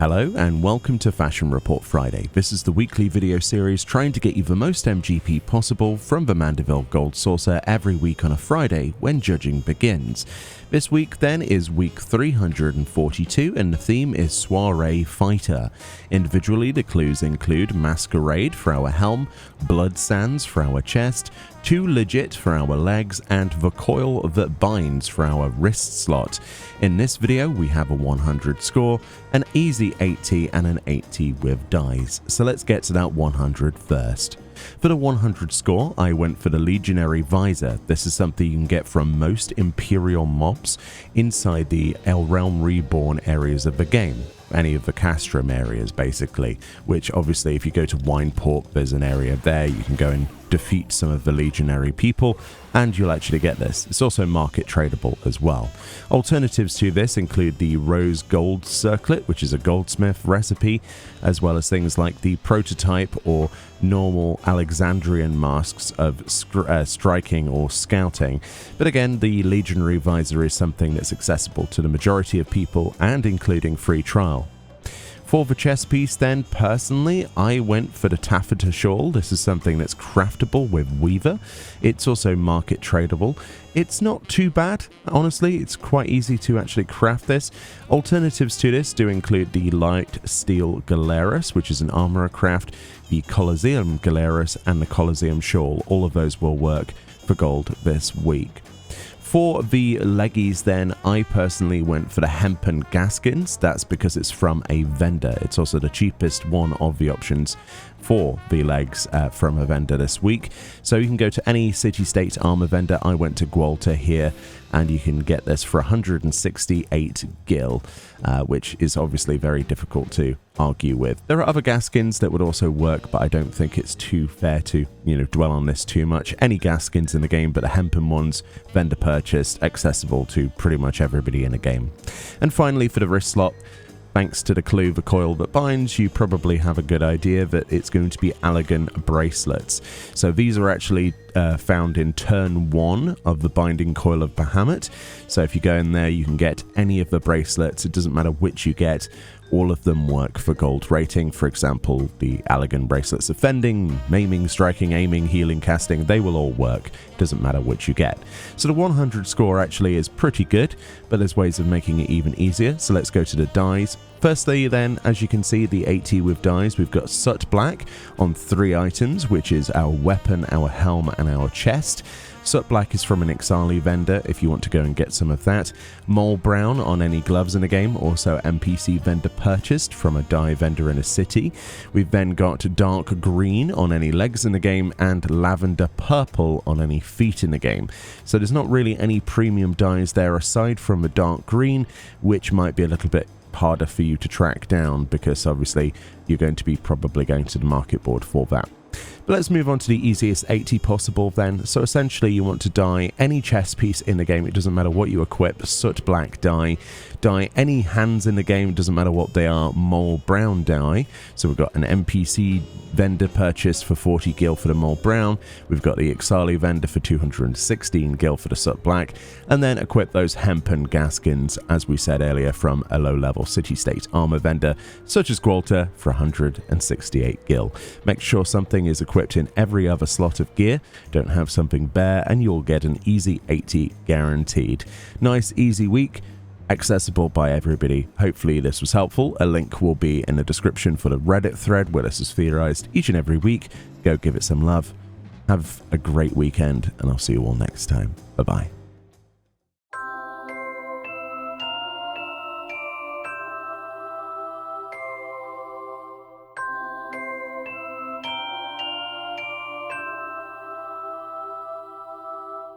Hello and welcome to Fashion Report Friday. This is the weekly video series trying to get you the most MGP possible from the Mandeville Gold Saucer every week on a Friday when judging begins. This week then is week 342 and the theme is Soiree Fighter. Individually the clues include Masquerade for our helm, Blood Sands for our chest, Too Legit for our legs, and The Coil That Binds for our wrist slot. In this video we have a 100 score, an easy 80 and an 80 with dice. So let's get to that 100 first. For the 100 score, I went for the Legionary Visor. This is something you can get from most Imperial mobs inside the El Realm Reborn areas of the game. Any of the Castrum areas basically, which obviously if you go to Wineport there's an area there, you can go and defeat some of the legionary people and you'll actually get this. It's also market tradable as well. Alternatives to this include the Rose Gold Circlet, which is a goldsmith recipe, as well as things like the prototype or normal Alexandrian masks of striking or scouting. But again, the Legionary Visor is something that's accessible to the majority of people and including free trial. For the chest piece then, personally, I went for the taffeta shawl. This is something that's craftable with Weaver. It's also market tradable. It's not too bad, honestly. It's quite easy to actually craft this. Alternatives to this do include the Light Steel Galeras, which is an armorer craft, the Colosseum Galeras, and the Colosseum Shawl. All of those will work for gold this week. For the leggies then, I personally went for the hempen gaskins. That's because it's from a vendor. It's also the cheapest one of the options for the legs from a vendor this week. So you can go to any city-state armor vendor. I went to Gualta here, and you can get this for 168 gil, which is obviously very difficult to argue with. There are other gaskins that would also work, but I don't think it's too fair to, dwell on this too much. Any gaskins in the game, but the hempen ones, vendor purchased, accessible to pretty much everybody in the game. And finally, for the wrist slot, thanks to the clue, The Coil That Binds, you probably have a good idea that it's going to be Allegan bracelets. So these are actually found in turn 1 of the Binding Coil of Bahamut. So if you go in there, you can get any of the bracelets. It doesn't matter which you get. All of them work for gold rating. For example, the Allegan bracelets of fending, maiming, striking, aiming, healing, casting, they will all work. Doesn't matter which you get. So the 100 score actually is pretty good, but there's ways of making it even easier. So let's go to the dies. Firstly then, as you can see, the 80 with dies, we've got Soot Black on 3 items, which is our weapon, our helm, and our chest. Soot Black is from an Ixali vendor if you want to go and get some of that. Mole Brown on any gloves in the game, also NPC vendor purchased from a dye vendor in a city. We've then got Dark Green on any legs in the game and Lavender Purple on any feet in the game. So there's not really any premium dyes there aside from the Dark Green, which might be a little bit harder for you to track down because obviously you're going to be probably going to the market board for that. But let's move on to the easiest 80 possible then. So essentially you want to dye any chest piece in the game, it doesn't matter what you equip, Soot Black dye. Dye any hands in the game, doesn't matter what they are, Mole Brown dye. So we've got an NPC vendor purchase for 40 gil for the Mole Brown. We've got the Ixali vendor for 216 gil for the Soot Black. And then equip those hempen gaskins, as we said earlier, from a low-level city-state armor vendor, such as Gualta, for 168 gil. Make sure something is equipped in every other slot of gear. Don't have something bare, and you'll get an easy 80 guaranteed. Nice, easy week. Accessible by everybody. Hopefully this was helpful. A link will be in the description for the Reddit thread where this is theorized each and every week. Go give it some love. Have a great weekend, and I'll see you all next time. Bye-bye.